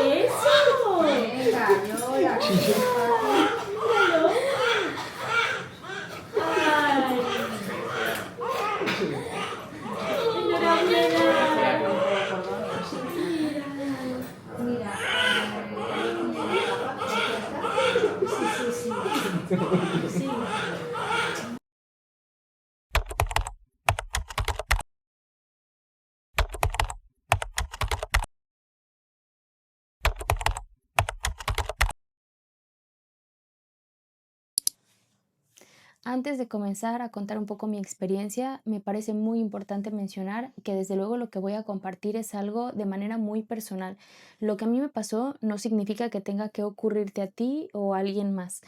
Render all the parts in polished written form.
¡Eso! Venga, llora. ¡Ay! ¡Enhorabuena! Mira, Sí. Antes de comenzar a contar un poco mi experiencia, me parece muy importante mencionar que desde luego lo que voy a compartir es algo de manera muy personal. Lo que a mí me pasó no significa que tenga que ocurrirte a ti o a alguien más.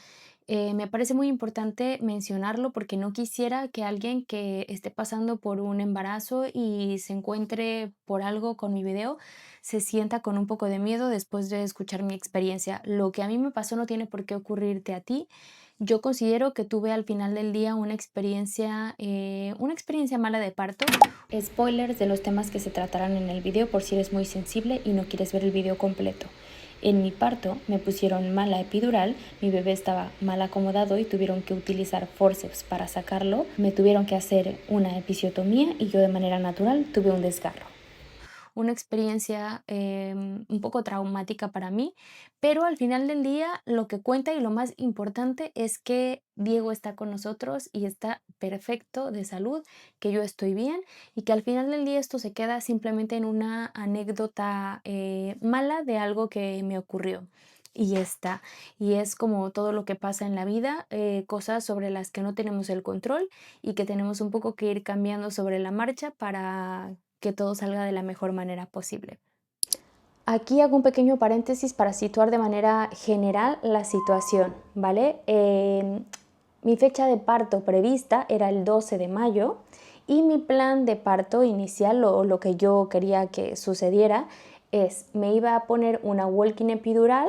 Me parece muy importante mencionarlo porque no quisiera que alguien que esté pasando por un embarazo y se encuentre por algo con mi video se sienta con un poco de miedo después de escuchar mi experiencia. Lo que a mí me pasó no tiene por qué ocurrirte a ti. Yo considero que tuve al final del día una experiencia mala de parto. Spoilers de los temas que se tratarán en el video por si eres muy sensible y no quieres ver el video completo. En mi parto me pusieron mala epidural, mi bebé estaba mal acomodado y tuvieron que utilizar forceps para sacarlo. Me tuvieron que hacer una episiotomía y yo de manera natural tuve un desgarro. Una experiencia un poco traumática para mí, pero al final del día lo que cuenta y lo más importante es que Diego está con nosotros y está perfecto de salud, que yo estoy bien y que al final del día esto se queda simplemente en una anécdota mala de algo que me ocurrió. Y ya está. Y es como todo lo que pasa en la vida, cosas sobre las que no tenemos el control y que tenemos un poco que ir cambiando sobre la marcha para que todo salga de la mejor manera posible. Aquí hago un pequeño paréntesis para situar de manera general la situación, ¿vale? Mi fecha de parto prevista era el 12 de mayo y mi plan de parto inicial, o lo que yo quería que sucediera, es me iba a poner una walking epidural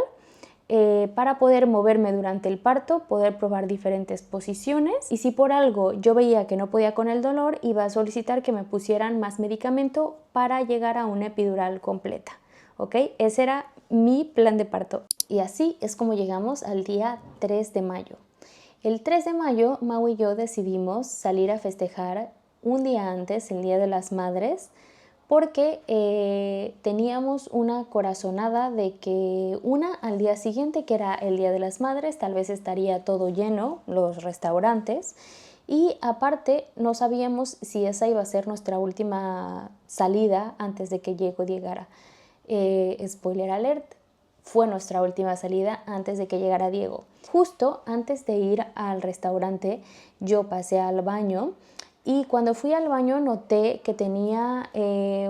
para poder moverme durante el parto, poder probar diferentes posiciones y si por algo yo veía que no podía con el dolor, iba a solicitar que me pusieran más medicamento para llegar a una epidural completa. ¿Ok? Ese era mi plan de parto. Y así es como llegamos al día 3 de mayo. El 3 de mayo, Mau y yo decidimos salir a festejar un día antes, el Día de las Madres, porque teníamos una corazonada de que al día siguiente, que era el Día de las Madres, tal vez estaría todo lleno, los restaurantes, y aparte no sabíamos si esa iba a ser nuestra última salida antes de que Diego llegara. Spoiler alert, fue nuestra última salida antes de que llegara Diego. Justo antes de ir al restaurante, yo pasé al baño y cuando fui al baño noté que tenía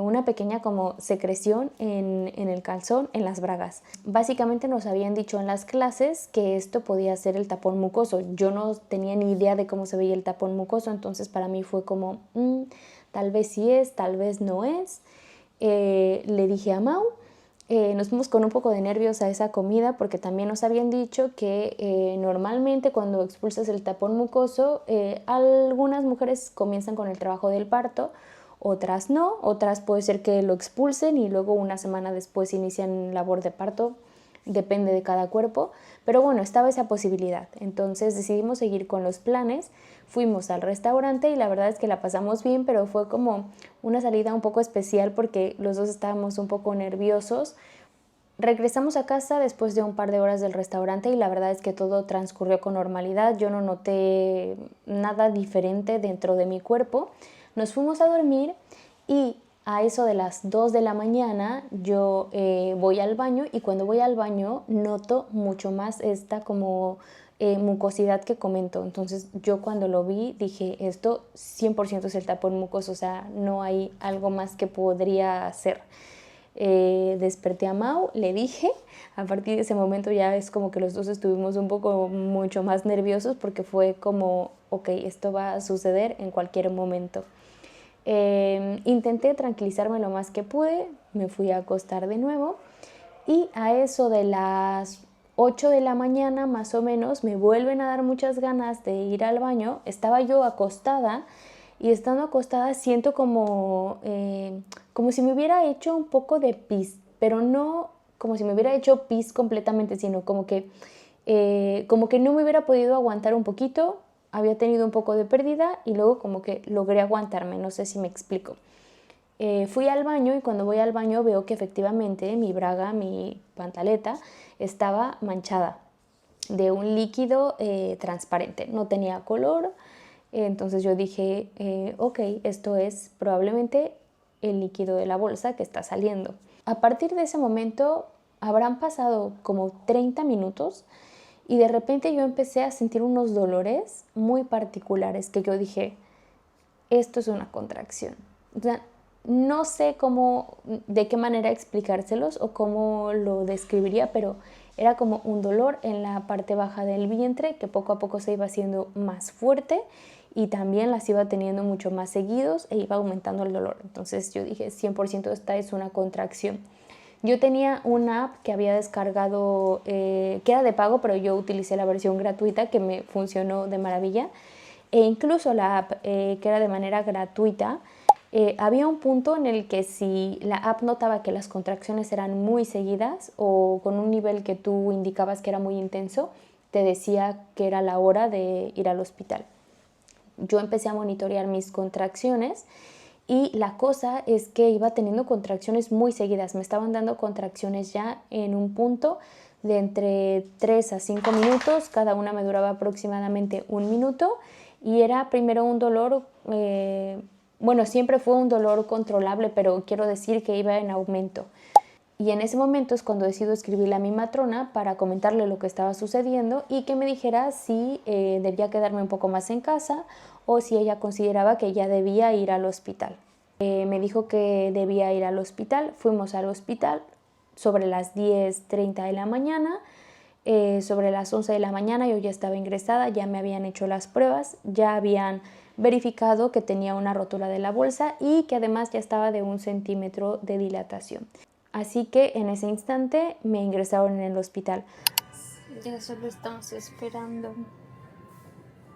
una pequeña como secreción en el calzón, en las bragas. Básicamente nos habían dicho en las clases que esto podía ser el tapón mucoso. Yo no tenía ni idea de cómo se veía el tapón mucoso, entonces para mí fue como, tal vez sí es, tal vez no es. Le dije a Mau, nos fuimos con un poco de nervios a esa comida porque también nos habían dicho que normalmente cuando expulsas el tapón mucoso, algunas mujeres comienzan con el trabajo del parto, otras no, otras puede ser que lo expulsen y luego una semana después inician labor de parto, depende de cada cuerpo, pero bueno, estaba esa posibilidad. Entonces decidimos seguir con los planes, fuimos al restaurante y la verdad es que la pasamos bien, pero fue como una salida un poco especial porque los dos estábamos un poco nerviosos. Regresamos a casa después de un par de horas del restaurante y la verdad es que todo transcurrió con normalidad. Yo no noté nada diferente dentro de mi cuerpo. Nos fuimos a dormir y a eso de las 2 de la mañana yo voy al baño y cuando voy al baño noto mucho más esta como mucosidad que comento. Entonces yo cuando lo vi dije, esto 100% es el tapón mucoso, o sea, no hay algo más que podría hacer. Desperté a Mau, le dije, a partir de ese momento ya es como que los dos estuvimos un poco mucho más nerviosos porque fue como, ok, esto va a suceder en cualquier momento. Intenté tranquilizarme lo más que pude, me fui a acostar de nuevo y a eso de las 8 de la mañana más o menos me vuelven a dar muchas ganas de ir al baño. Estaba yo acostada y estando acostada siento como si me hubiera hecho un poco de pis, pero no como si me hubiera hecho pis completamente, sino como que no me hubiera podido aguantar un poquito, había tenido un poco de pérdida y luego como que logré aguantarme, no sé si me explico. Fui al baño y cuando voy al baño veo que efectivamente mi braga, mi pantaleta, estaba manchada de un líquido transparente, no tenía color, entonces yo dije, ok, esto es probablemente el líquido de la bolsa que está saliendo. A partir de ese momento habrán pasado como 30 minutos y de repente yo empecé a sentir unos dolores muy particulares que yo dije, esto es una contracción. O sea, no sé de qué manera explicárselos o cómo lo describiría, pero era como un dolor en la parte baja del vientre que poco a poco se iba haciendo más fuerte y también las iba teniendo mucho más seguidos e iba aumentando el dolor. Entonces yo dije, 100% esta es una contracción. Yo tenía una app que había descargado, que era de pago, pero yo utilicé la versión gratuita que me funcionó de maravilla. E incluso la app que era de manera gratuita, había un punto en el que si la app notaba que las contracciones eran muy seguidas o con un nivel que tú indicabas que era muy intenso, te decía que era la hora de ir al hospital. Yo empecé a monitorear mis contracciones y la cosa es que iba teniendo contracciones muy seguidas. Me estaban dando contracciones ya en un punto de entre 3 a 5 minutos. Cada una me duraba aproximadamente 1 minuto y era primero un dolor, siempre fue un dolor controlable, pero quiero decir que iba en aumento. Y en ese momento es cuando decido escribirle a mi matrona para comentarle lo que estaba sucediendo y que me dijera si debía quedarme un poco más en casa o si ella consideraba que ya debía ir al hospital. Me dijo que debía ir al hospital, fuimos al hospital sobre las 10:30 de la mañana. Sobre las 11 de la mañana yo ya estaba ingresada, ya me habían hecho las pruebas, ya habían verificado que tenía una rotura de la bolsa y que además ya estaba de 1 centímetro de dilatación. Así que en ese instante me ingresaron en el hospital. Ya solo estamos esperando.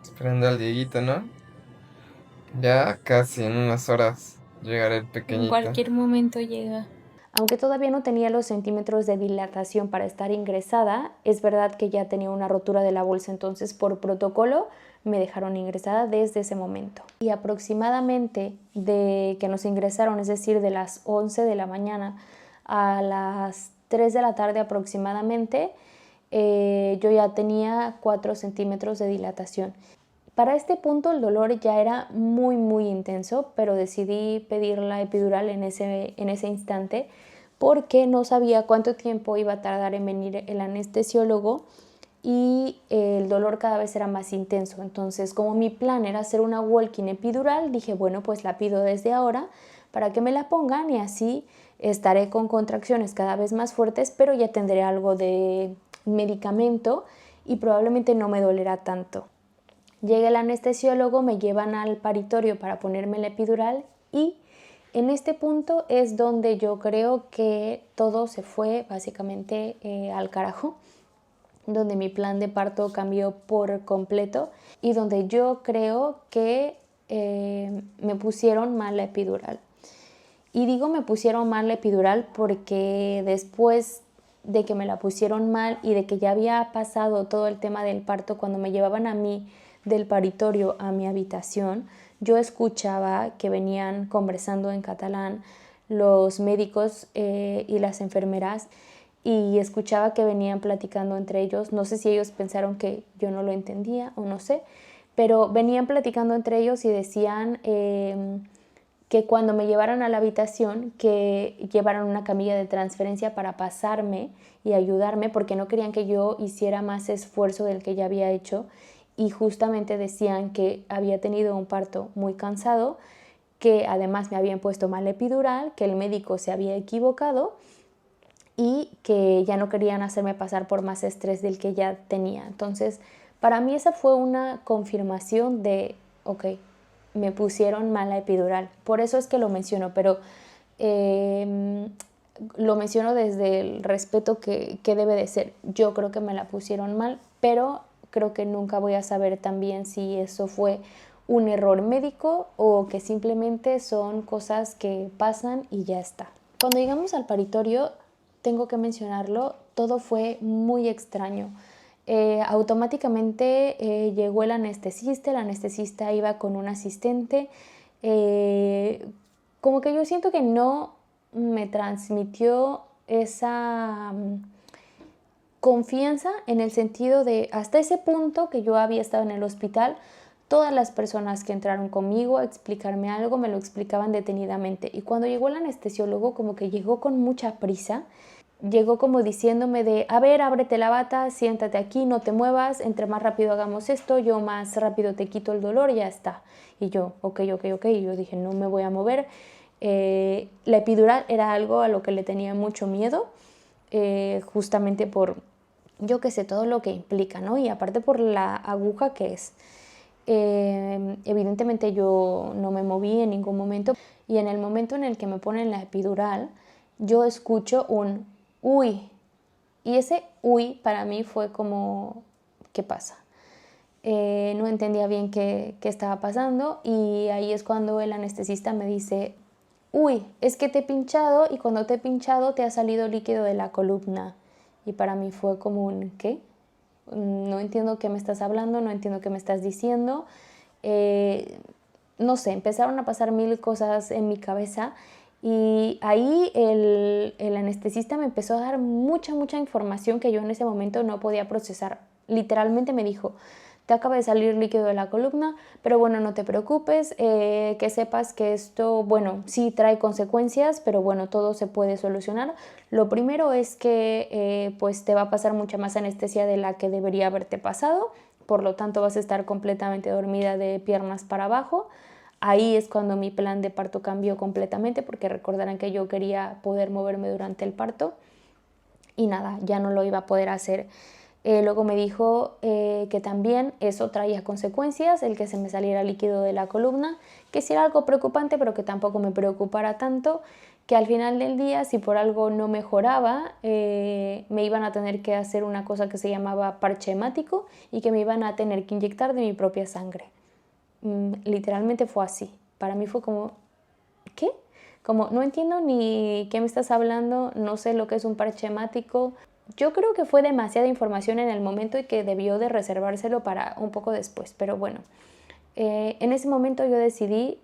Esperando al Dieguito, ¿no? Ya casi en unas horas llegará el En pequeñito. cualquier momento llega. Aunque todavía no tenía los centímetros de dilatación para estar ingresada, es verdad que ya tenía una rotura de la bolsa, entonces por protocolo me dejaron ingresada desde ese momento. Y aproximadamente de que nos ingresaron, es decir, de las 11 de la mañana a las 3 de la tarde aproximadamente, yo ya tenía 4 centímetros de dilatación. Para este punto el dolor ya era muy muy intenso, pero decidí pedir la epidural en ese instante porque no sabía cuánto tiempo iba a tardar en venir el anestesiólogo y el dolor cada vez era más intenso. Entonces, como mi plan era hacer una walk-in epidural, dije, bueno, pues la pido desde ahora para que me la pongan y así estaré con contracciones cada vez más fuertes, pero ya tendré algo de medicamento y probablemente no me dolerá tanto. Llega el anestesiólogo, me llevan al paritorio para ponerme la epidural y en este punto es donde yo creo que todo se fue básicamente al carajo, donde mi plan de parto cambió por completo y donde yo creo que me pusieron mal la epidural. Y digo me pusieron mal la epidural porque después de que me la pusieron mal y de que ya había pasado todo el tema del parto, cuando me llevaban a mí del paritorio a mi habitación, yo escuchaba que venían conversando en catalán los médicos y las enfermeras y escuchaba que venían platicando entre ellos. No sé si ellos pensaron que yo no lo entendía o no sé, pero venían platicando entre ellos y decían que cuando me llevaran a la habitación que llevaran una camilla de transferencia para pasarme y ayudarme porque no querían que yo hiciera más esfuerzo del que ya había hecho y justamente decían que había tenido un parto muy cansado, que además me habían puesto mal epidural, que el médico se había equivocado y que ya no querían hacerme pasar por más estrés del que ya tenía. Entonces, para mí esa fue una confirmación de, ok, me pusieron mal la epidural. Por eso es que lo menciono, pero lo menciono desde el respeto que debe de ser. Yo creo que me la pusieron mal, pero creo que nunca voy a saber también si eso fue un error médico o que simplemente son cosas que pasan y ya está. Cuando llegamos al paritorio, tengo que mencionarlo, todo fue muy extraño. Automáticamente llegó el anestesista iba con un asistente, como que yo siento que no me transmitió esa confianza en el sentido de hasta ese punto que yo había estado en el hospital, todas las personas que entraron conmigo a explicarme algo me lo explicaban detenidamente, y cuando llegó el anestesiólogo como que llegó con mucha prisa, llegó como diciéndome de, a ver, ábrete la bata, siéntate aquí, no te muevas, entre más rápido hagamos esto, yo más rápido te quito el dolor y ya está. Y yo, ok, y yo dije, no me voy a mover. La epidural era algo a lo que le tenía mucho miedo, justamente por, yo qué sé, todo lo que implica, ¿no? Y aparte por la aguja que es. Evidentemente yo no me moví en ningún momento, y en el momento en el que me ponen la epidural, yo escucho un uy, y ese uy para mí fue como, ¿qué pasa? No entendía bien qué estaba pasando, y ahí es cuando el anestesista me dice, uy, es que te he pinchado y cuando te he pinchado te ha salido líquido de la columna. Y para mí fue como un ¿qué? No entiendo qué me estás hablando, no entiendo qué me estás diciendo. No sé, empezaron a pasar mil cosas en mi cabeza, y ahí el anestesista me empezó a dar mucha información que yo en ese momento no podía procesar. Literalmente me dijo, te acaba de salir líquido de la columna, pero bueno, no te preocupes, que sepas que esto, bueno, sí trae consecuencias, pero bueno, todo se puede solucionar. Lo primero es que pues te va a pasar mucha más anestesia de la que debería haberte pasado, por lo tanto vas a estar completamente dormida de piernas para abajo. Ahí es cuando mi plan de parto cambió completamente, porque recordarán que yo quería poder moverme durante el parto y nada, ya no lo iba a poder hacer. Luego me dijo que también eso traía consecuencias, el que se me saliera líquido de la columna, que sí era algo preocupante, pero que tampoco me preocupara tanto, que al final del día, si por algo no mejoraba, me iban a tener que hacer una cosa que se llamaba parche hemático, y que me iban a tener que inyectar de mi propia sangre. Literalmente fue así. Para mí fue como, ¿qué? Como, no entiendo ni qué me estás hablando, no sé lo que es un parche hemático. Yo creo que fue demasiada información en el momento y que debió de reservárselo para un poco después, pero bueno, en ese momento yo decidí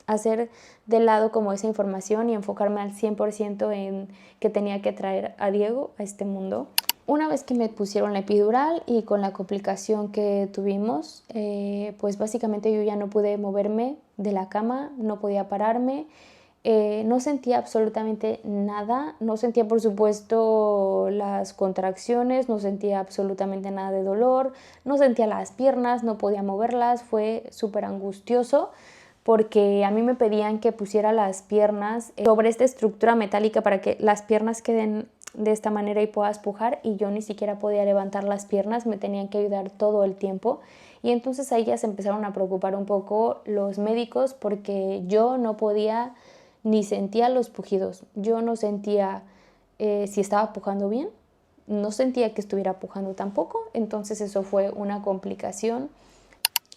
hacer de lado como esa información y enfocarme al 100% en que tenía que traer a Diego a este mundo. Una vez que me pusieron la epidural y con la complicación que tuvimos, pues básicamente yo ya no pude moverme de la cama, no podía pararme. No sentía absolutamente nada, no sentía por supuesto las contracciones, no sentía absolutamente nada de dolor, no sentía las piernas, no podía moverlas, fue súper angustioso porque a mí me pedían que pusiera las piernas sobre esta estructura metálica para que las piernas queden de esta manera y puedas pujar, y yo ni siquiera podía levantar las piernas, me tenían que ayudar todo el tiempo. Y entonces ahí ya se empezaron a preocupar un poco los médicos porque yo no podía ni sentía los pujidos, yo no sentía si estaba pujando bien, no sentía que estuviera pujando tampoco, entonces eso fue una complicación.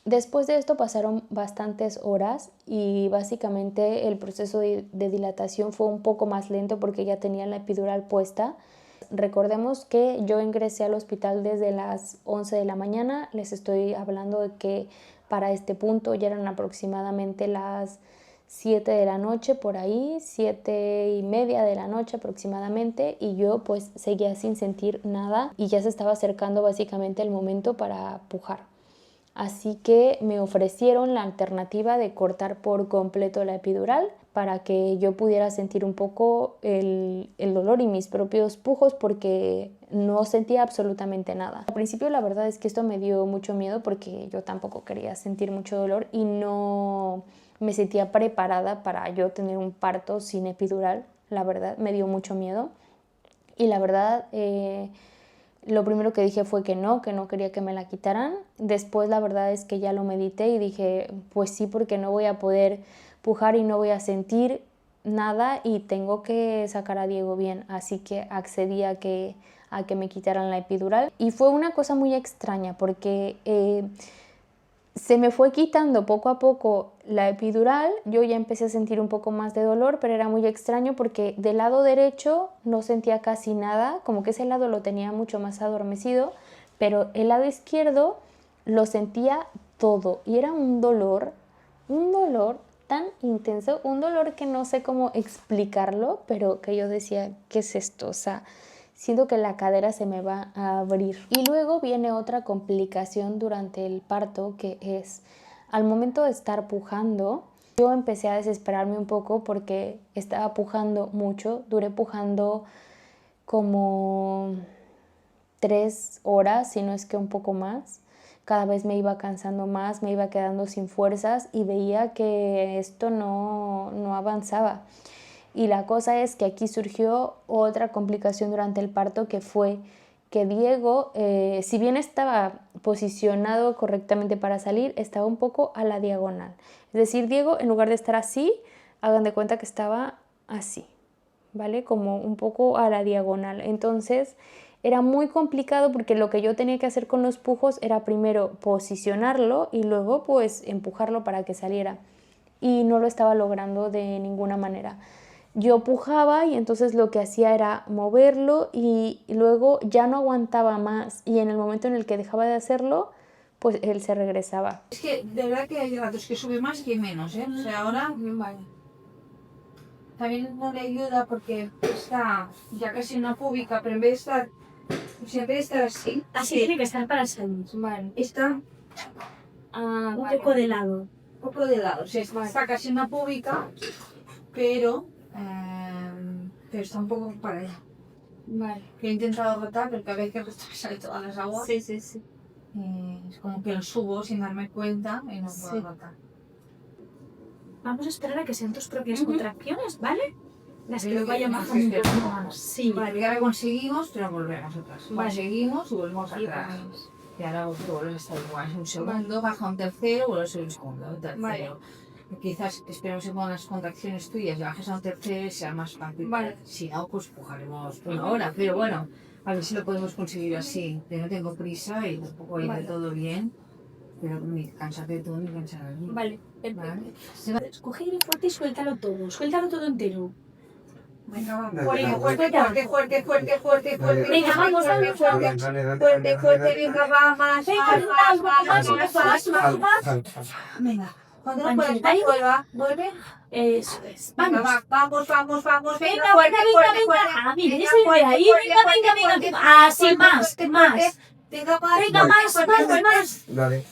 Después de esto pasaron bastantes horas y básicamente el proceso de dilatación fue un poco más lento porque ya tenía la epidural puesta. Recordemos que yo ingresé al hospital desde las 11 de la mañana, les estoy hablando de que para este punto ya eran aproximadamente las 7 de la noche, por ahí, 7:30 de la noche aproximadamente, y yo pues seguía sin sentir nada y ya se estaba acercando básicamente el momento para pujar. Así que me ofrecieron la alternativa de cortar por completo la epidural para que yo pudiera sentir un poco el dolor y mis propios pujos, porque no sentía absolutamente nada. Al principio la verdad es que esto me dio mucho miedo porque yo tampoco quería sentir mucho dolor y no me sentía preparada para yo tener un parto sin epidural. La verdad me dio mucho miedo y la verdad lo primero que dije fue que no quería que me la quitaran. Después la verdad es que ya lo medité y dije, pues sí, porque no voy a poder pujar y no voy a sentir nada y tengo que sacar a Diego bien. Así que accedí a que me quitaran la epidural. Y fue una cosa muy extraña porque Se me fue quitando poco a poco la epidural, yo ya empecé a sentir un poco más de dolor, pero era muy extraño porque del lado derecho no sentía casi nada, como que ese lado lo tenía mucho más adormecido, pero el lado izquierdo lo sentía todo y era un dolor tan intenso, un dolor que no sé cómo explicarlo, pero que yo decía, ¿qué es esto? O sea, siento que la cadera se me va a abrir. Y luego viene otra complicación durante el parto, que es al momento de estar pujando, yo empecé a desesperarme un poco porque estaba pujando mucho, duré pujando como 3 horas, si no es que un poco más. Cada vez me iba cansando más, me iba quedando sin fuerzas y veía que esto no avanzaba. Y la cosa es que aquí surgió otra complicación durante el parto, que fue que Diego, si bien estaba posicionado correctamente para salir, estaba un poco a la diagonal. Es decir, Diego, en lugar de estar así, hagan de cuenta que estaba así, ¿vale? Como un poco a la diagonal. Entonces era muy complicado porque lo que yo tenía que hacer con los pujos era primero posicionarlo y luego pues empujarlo para que saliera. Y no lo estaba logrando de ninguna manera. Yo pujaba y entonces lo que hacía era moverlo y luego ya no aguantaba más y en el momento en el que dejaba de hacerlo, pues él se regresaba. Es que de verdad que hay ratos que sube más que menos, ¿eh? O sea, ahora Vale. también no le ayuda porque está ya casi una púbica, pero en vez de estar, siempre estar así, Así tiene que estar para salir. Vale. está Ah, Un vale. poco de lado. un poco de lado. O sea, está casi una púbica, pero está un poco para allá. Vale. Que he intentado rotar, pero cada vez que sale todas las aguas, Sí, sí, sí. es como que lo subo sin darme cuenta y no puedo Sí. rotar. Vamos a esperar a que sean tus propias Ujú. contracciones, ¿vale? Las que Pero nos vayan que- bajando un poco más. Sí. Vale, ya que conseguimos, pero volvemos atrás. Vale. Conseguimos y volvemos Y atrás. vamos. Y ahora vuelves a estar igual. Un segundo, baja un tercero, vuelves a subir un segundo, un tercero. Vale. Quizás esperemos que con las contracciones tuyas y bajes a un tercero y sea más fácil. Vale. Si no, pues pujaremos una hora. Pero bueno, a ver si lo podemos conseguir así. Que no tengo prisa y tampoco irá Vale. todo bien. Pero ni cansarte tú ni cansar a mí. Vale, perfecto. Vale. Coge aire fuerte y suéltalo todo entero. Venga, vamos. Dale, Fuerte, dale. fuerte, fuerte, fuerte, fuerte, fuerte, fuerte. Venga, vamos, fuerte, vamos, fuerte. vamos. Fuerte, fuerte, venga, va, más, Venga, más, más, más, más, más, más, más, más. Venga, cuando no puedas Tranquila. más, vuelve. Eso es. Venga, Vamos. vamos, vamos, vamos. Venga, fuerte, venga, fuerte, venga, fuerte. venga. Ah, mira, Venga, ese de fuerte, ahí. fuerte, Venga, fuerte, venga, venga. fuerte, Así, fuerte, más, fuerte, más. fuerte. Venga, más, Venga, más, más. Dale.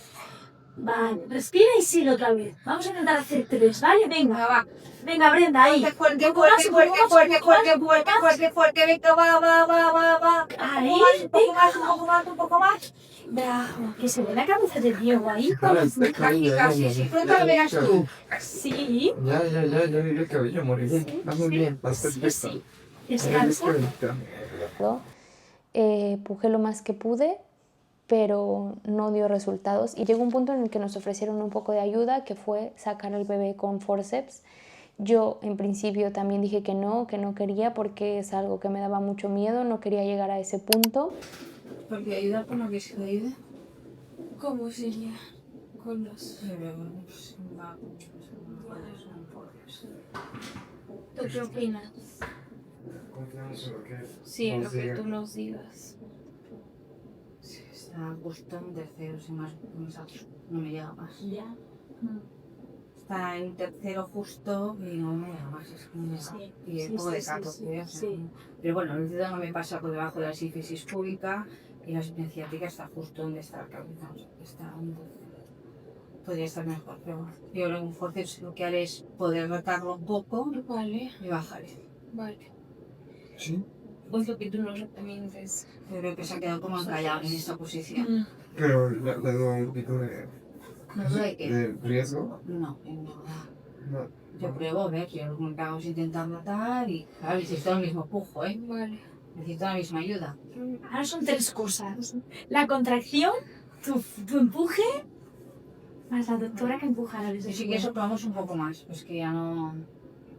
Vale, respira y sigue otra vez. Vamos a intentar hacer 3, ¿vale? Venga, Venga, va. venga, Brenda, ahí. Fuerte, fuerte, fuerte, fuerte, fuerte, fuerte, fuerte, fuerte. Venga, va, va, va, va, va. Ahí, Un poco más, un poco más, un poco más. Bravo. Que se ve la cabeza de Diego ahí. Casi, casi, sí. Pronto lo verás tú. Sí. Ya vi el cabello morir. Está muy bien, está perfecto. Sí. Es Descansa. bonito. Pujé lo más que pude, pero no dio resultados y llegó un punto en el que nos ofrecieron un poco de ayuda, que fue sacar al bebé con forceps. Yo en principio también dije que no quería porque es algo que me daba mucho miedo, no quería llegar a ese punto. Porque ayudar con lo que se ayude. ¿Cómo sería con los...? ¿Tú qué opinas? Sí, en lo que tú nos digas. Está justo en tercero, sin más, no me llega más. Ya. Está en tercero justo y no me llega más. Es que no me llega. Sí, Y sí, un poco de sí, cato, sí, ¿eh? sí. Pero bueno, el dedo no me pasa por debajo de la sínfisis púbica y la ciática está justo donde está la cabeza. O sea, que está en tercero. Podría estar mejor, pero bueno. Yo lo un forceps lo que haré es poder rotarlo un poco Vale, y bajaré. vale. Sí, Pues lo que tú nos recomiendes. Yo creo que se ha quedado como encallado en esta posición. pero le doy un poquito No sé qué. de riesgo. No, en verdad. No. Yo pruebo, ¿ves? Yo lo que hago es intentar notar y claro, necesito el mismo pujo, ¿eh? Vale. Necesito la misma ayuda. Ahora son 3 cosas. La contracción, tu empuje, más la doctora que empujará desde Y si su quieres probamos un poco más, pues que ya no...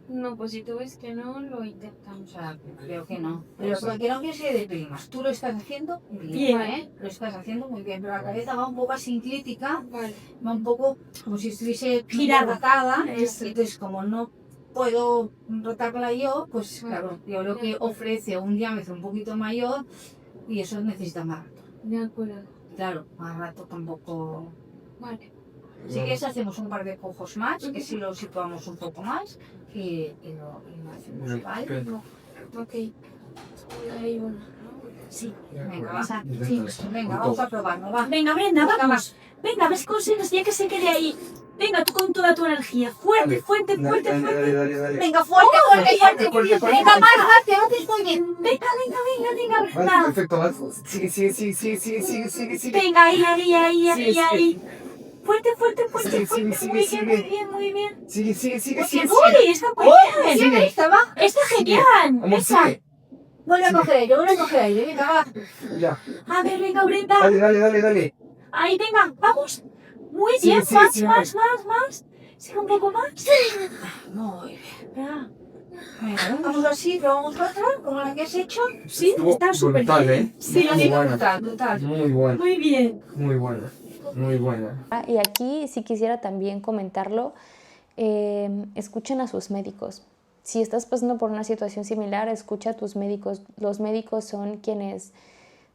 No, pues si tú ves que no, lo O intentamos. sea, creo que no. Pero porque no que se deprimas. Tú lo estás haciendo bien, Bien. ¿eh? Lo estás haciendo muy bien. Pero la cabeza va un poco asinclítica, Vale. va un poco como si estuviese Girada. rotada. Eso. Entonces, como no puedo rotarla yo, pues Vale. claro, yo creo que ofrece un diámetro un poquito mayor y eso necesita más rato. De acuerdo. Claro, más rato tampoco. Vale. Si quieres hacemos un par de ojos más, que si lo situamos un poco más y lo hacemos, ¿vale? Ok. Hay uno, ¿no? Sí. Venga, va. Exacto. Sí. Venga, vamos a probarlo, va. Venga, Brenda, Venga, vamos. Venga, a ver si consigues ya que se quede ahí. Venga, tú con toda tu energía. Fuerte, fuerte, fuerte, fuerte. Venga, fuerte, fuerte, fuerte. Venga, más rápido, no te estoy bien. Venga, Brenda. Perfecto, vas. Sigue. Venga, ahí. Sí, ahí. Fuerte, Sigue, fuerte. Muy bien. Sigue. Uy, está muy bien. Sí, ahí está, va. Está genial. Amor, Esa. sigue. Vuelve a coger aire, venga, va. Ya. A ver, venga, Brenda. Dale. Ahí, venga, vamos. Muy Sigue, bien, sigue, más. sigue. Sigue un poco más. Muy bien. Ah, Venga, vamos así, probamos otra, como la que has hecho. sí, está súper brutal, bien. ¿eh? Sí, Muy buena. Brutal. Muy buena. muy bien. Muy buena. Y aquí sí quisiera también comentarlo, escuchen a sus médicos. Si estás pasando por una situación similar, escucha a tus médicos. Los médicos son quienes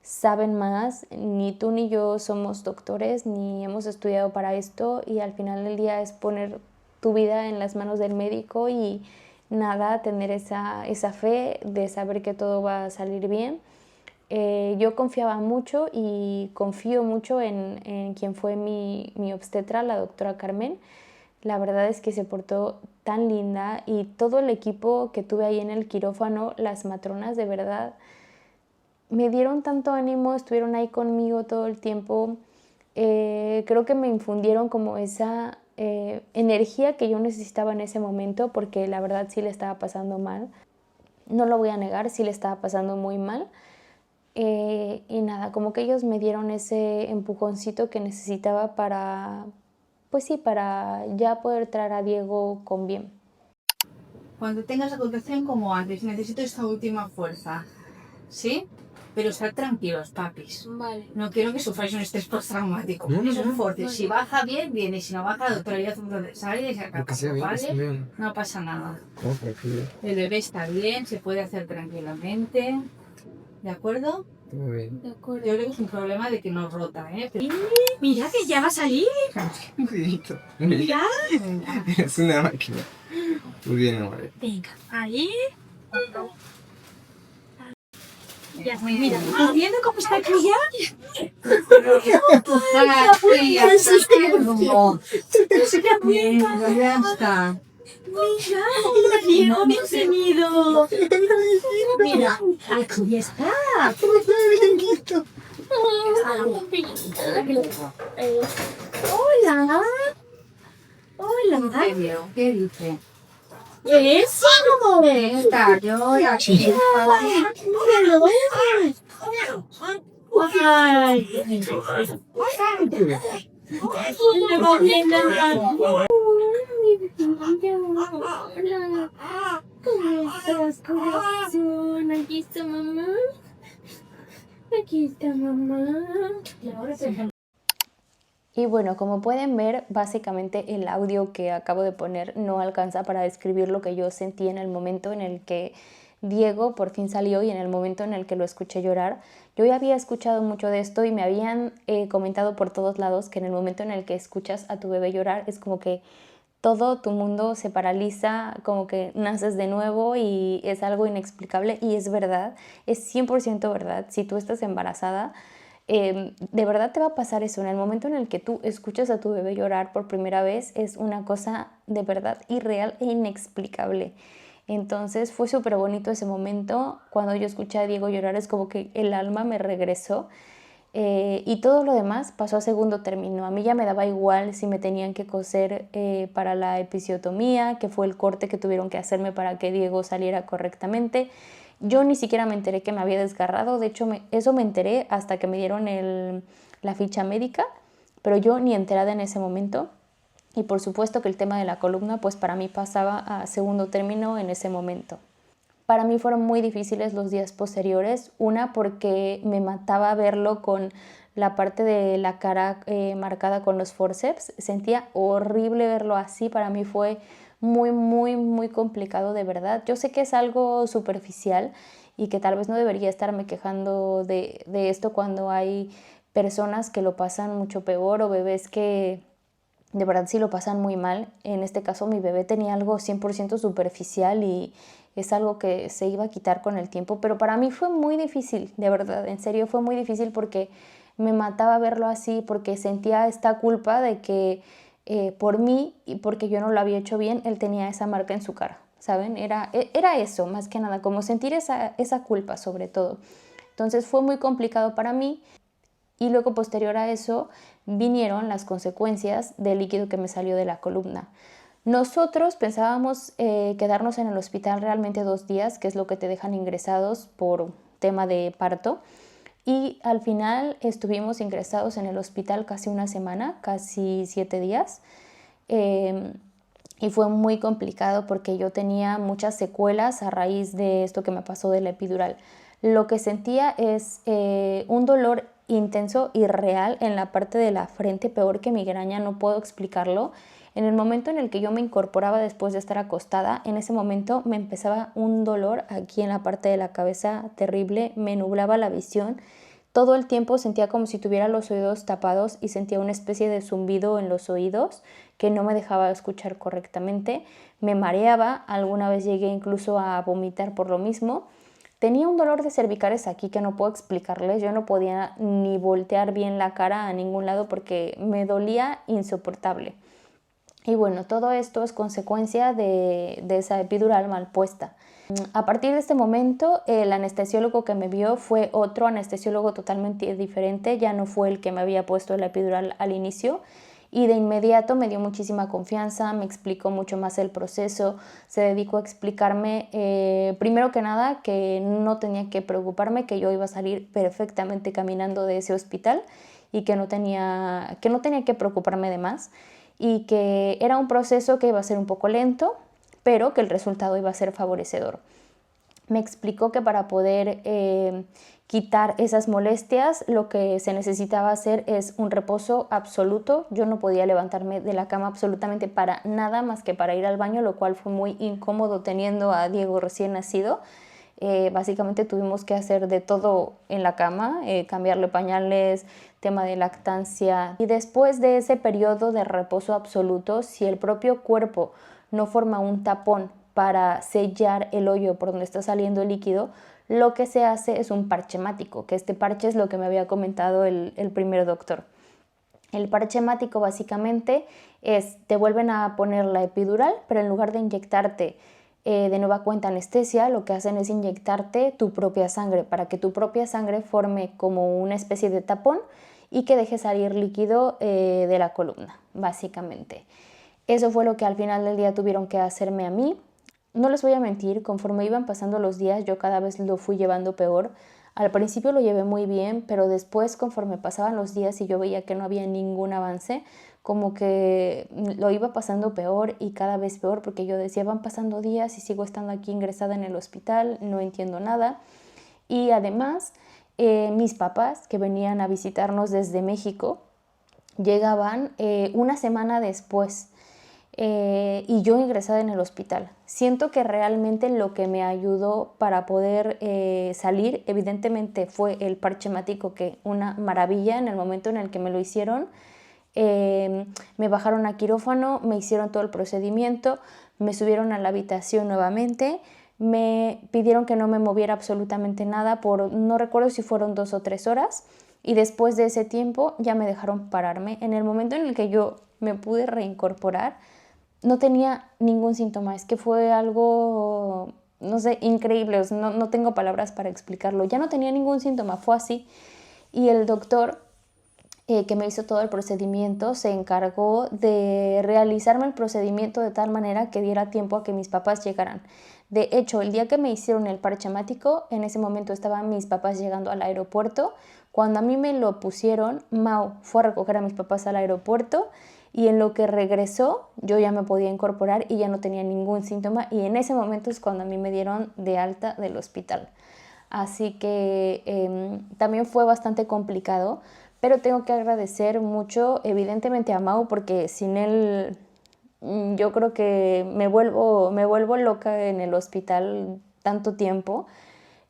saben más. Ni tú ni yo somos doctores, ni hemos estudiado para esto, y al final del día es poner tu vida en las manos del médico y nada, tener esa fe de saber que todo va a salir bien. Yo confiaba mucho y confío mucho en quien fue mi obstetra, la doctora Carmen. La verdad es que se portó tan linda, y todo el equipo que tuve ahí en el quirófano, las matronas, de verdad, me dieron tanto ánimo, estuvieron ahí conmigo todo el tiempo. Creo que me infundieron como esa energía que yo necesitaba en ese momento, porque la verdad sí le estaba pasando mal. No lo voy a negar, sí le estaba pasando muy mal. Y nada, como que ellos me dieron ese empujoncito que necesitaba para, pues sí, para ya poder traer a Diego con bien. Cuando tengas la contracción como antes, necesito esta última fuerza. ¿Sí? Pero estar tranquilos, papis. Vale. No quiero que sufráis un estrés postraumático. No, Eso es fuerte. Vale. Si baja bien, bien. Y si no baja, la doctora ya sale y se acaba. Lo que sea bien, que sea ¿Vale? bien. No pasa nada. ¿Cómo tranquilo? El bebé está bien, se puede hacer tranquilamente. ¿De acuerdo? Todo bien. De acuerdo. Yo creo que es un problema de que no rota, ¿eh? Pero... Mira que ya va a salir. Cuidadito. Mira. Es una máquina. Muy bien, amor. Venga, ahí. Ya está, mira, ¿estás viendo cómo está aquí ya? Bien, ya está. Mira, Diego, bienvenido. Mira, aquí está. Hola. Hola. ¿Qué dice? Eso. Está, yo ya aquí. ¿Cómo estás, corazón? Aquí está mamá. Aquí está mamá. Y bueno, como pueden ver, básicamente el audio que acabo de poner no alcanza para describir lo que yo sentí en el momento en el que Diego por fin salió y en el momento en el que lo escuché llorar. Yo ya había escuchado mucho de esto y me habían comentado por todos lados que en el momento en el que escuchas a tu bebé llorar es como que todo tu mundo se paraliza, como que naces de nuevo y es algo inexplicable, y es verdad, es 100% verdad. Si tú estás embarazada, de verdad te va a pasar eso. En el momento en el que tú escuchas a tu bebé llorar por primera vez es una cosa de verdad irreal e inexplicable. Entonces fue súper bonito ese momento. Cuando yo escuché a Diego llorar es como que el alma me regresó. Y todo lo demás pasó a segundo término. A mí ya me daba igual si me tenían que coser para la episiotomía, que fue el corte que tuvieron que hacerme para que Diego saliera correctamente. Yo ni siquiera me enteré que me había desgarrado. De hecho, eso me enteré hasta que me dieron la ficha médica, pero yo ni enterada en ese momento. y por supuesto que el tema de la columna pues para mí pasaba a segundo término en ese momento. Para mí fueron muy difíciles los días posteriores, una porque me mataba verlo con la parte de la cara marcada con los forceps, sentía horrible verlo así, para mí fue muy complicado de verdad. Yo sé que es algo superficial y que tal vez no debería estarme quejando de esto cuando hay personas que lo pasan mucho peor o bebés que de verdad sí lo pasan muy mal. En este caso mi bebé tenía algo 100% superficial y es algo que se iba a quitar con el tiempo, pero para mí fue muy difícil, de verdad, en serio fue muy difícil porque me mataba verlo así, porque sentía esta culpa de que por mí y porque yo no lo había hecho bien, él tenía esa marca en su cara, ¿saben? Era eso, más que nada, como sentir esa culpa sobre todo. Entonces fue muy complicado para mí y luego posterior a eso vinieron las consecuencias del líquido que me salió de la columna. Nosotros pensábamos quedarnos en el hospital realmente 2 días, que es lo que te dejan ingresados por tema de parto. Y al final estuvimos ingresados en el hospital casi una semana, casi 7 días. Y fue muy complicado porque yo tenía muchas secuelas a raíz de esto que me pasó de la epidural. Lo que sentía es un dolor intenso y real en la parte de la frente, peor que migraña, no puedo explicarlo. En el momento en el que yo me incorporaba después de estar acostada, en ese momento me empezaba un dolor aquí en la parte de la cabeza terrible, me nublaba la visión. Todo el tiempo sentía como si tuviera los oídos tapados y sentía una especie de zumbido en los oídos que no me dejaba escuchar correctamente. Me mareaba, alguna vez llegué incluso a vomitar por lo mismo. Tenía un dolor de cervicales aquí que no puedo explicarles. Yo no podía ni voltear bien la cara a ningún lado porque me dolía insoportable. Y bueno, todo esto es consecuencia de esa epidural mal puesta. A partir de este momento, el anestesiólogo que me vio fue otro anestesiólogo totalmente diferente, ya no fue el que me había puesto la epidural al inicio y de inmediato me dio muchísima confianza, me explicó mucho más el proceso, se dedicó a explicarme primero que nada que no tenía que preocuparme, que yo iba a salir perfectamente caminando de ese hospital y que no tenía que preocuparme de más y que era un proceso que iba a ser un poco lento, pero que el resultado iba a ser favorecedor. Me explicó que para poder quitar esas molestias lo que se necesitaba hacer es un reposo absoluto. Yo no podía levantarme de la cama absolutamente para nada más que para ir al baño, lo cual fue muy incómodo teniendo a Diego recién nacido. Básicamente tuvimos que hacer de todo en la cama, cambiarle pañales, tema de lactancia. Y después de ese periodo de reposo absoluto, si el propio cuerpo no forma un tapón para sellar el hoyo por donde está saliendo el líquido, lo que se hace es un parche hemático, que este parche es lo que me había comentado el primer doctor. El parche hemático básicamente te vuelven a poner la epidural, pero en lugar de inyectarte de nueva cuenta anestesia, lo que hacen es inyectarte tu propia sangre para que tu propia sangre forme como una especie de tapón y que deje salir líquido de la columna, básicamente. Eso fue lo que al final del día tuvieron que hacerme a mí. No les voy a mentir, conforme iban pasando los días yo cada vez lo fui llevando peor. Al principio lo llevé muy bien, pero después conforme pasaban los días y yo veía que no había ningún avance, como que lo iba pasando peor y cada vez peor porque yo decía, van pasando días y sigo estando aquí ingresada en el hospital, no entiendo nada. Y además, mis papás que venían a visitarnos desde México llegaban una semana después. Y yo ingresada en el hospital. Siento que realmente lo que me ayudó para poder salir, evidentemente fue el parche hemático, que una maravilla en el momento en el que me lo hicieron. Me bajaron a quirófano, me hicieron todo el procedimiento, me subieron a la habitación nuevamente, me pidieron que no me moviera absolutamente nada por, no recuerdo si fueron 2 o 3 horas, y después de ese tiempo ya me dejaron pararme. En el momento en el que yo me pude reincorporar, no tenía ningún síntoma, es que fue algo, no sé, increíble, no tengo palabras para explicarlo. Ya no tenía ningún síntoma, fue así. Y el doctor que me hizo todo el procedimiento se encargó de realizarme el procedimiento de tal manera que diera tiempo a que mis papás llegaran. De hecho, el día que me hicieron el parche hemático, en ese momento estaban mis papás llegando al aeropuerto. Cuando a mí me lo pusieron, Mau fue a recoger a mis papás al aeropuerto y en lo que regresó yo ya me podía incorporar y ya no tenía ningún síntoma, y en ese momento es cuando a mí me dieron de alta del hospital. Así que también fue bastante complicado, pero tengo que agradecer mucho evidentemente a Mau, porque sin él yo creo que me vuelvo loca en el hospital tanto tiempo.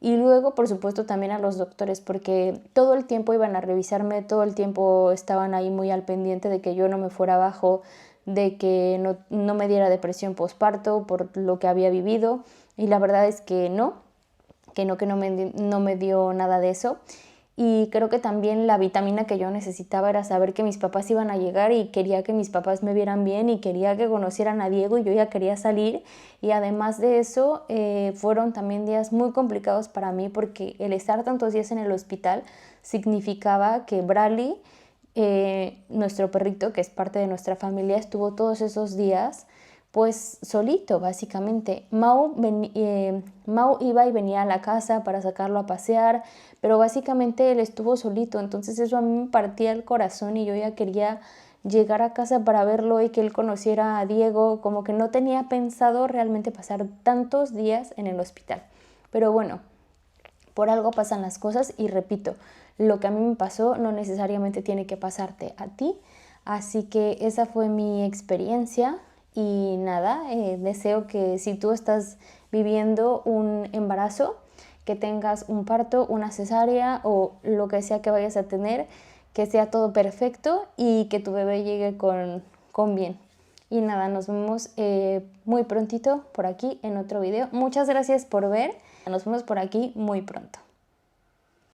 Y luego, por supuesto, también a los doctores, porque todo el tiempo iban a revisarme, todo el tiempo estaban ahí muy al pendiente de que yo no me fuera abajo, de que no me diera depresión postparto por lo que había vivido. Y la verdad es que no me dio nada de eso. Y creo que también la vitamina que yo necesitaba era saber que mis papás iban a llegar, y quería que mis papás me vieran bien y quería que conocieran a Diego, y yo ya quería salir. Y además de eso, fueron también días muy complicados para mí, porque el estar tantos días en el hospital significaba que Bradley, nuestro perrito, que es parte de nuestra familia, estuvo todos esos días pues solito, básicamente. Mau iba y venía a la casa para sacarlo a pasear, pero básicamente él estuvo solito, entonces eso a mí me partía el corazón, y yo ya quería llegar a casa para verlo y que él conociera a Diego. Como que no tenía pensado realmente pasar tantos días en el hospital. Pero bueno, por algo pasan las cosas, y repito, lo que a mí me pasó no necesariamente tiene que pasarte a ti. Así que esa fue mi experiencia. Y nada, deseo que si tú estás viviendo un embarazo, que tengas un parto, una cesárea o lo que sea que vayas a tener, que sea todo perfecto y que tu bebé llegue con bien. Y nada, nos vemos muy prontito por aquí en otro video. Muchas gracias por ver. Nos vemos por aquí muy pronto.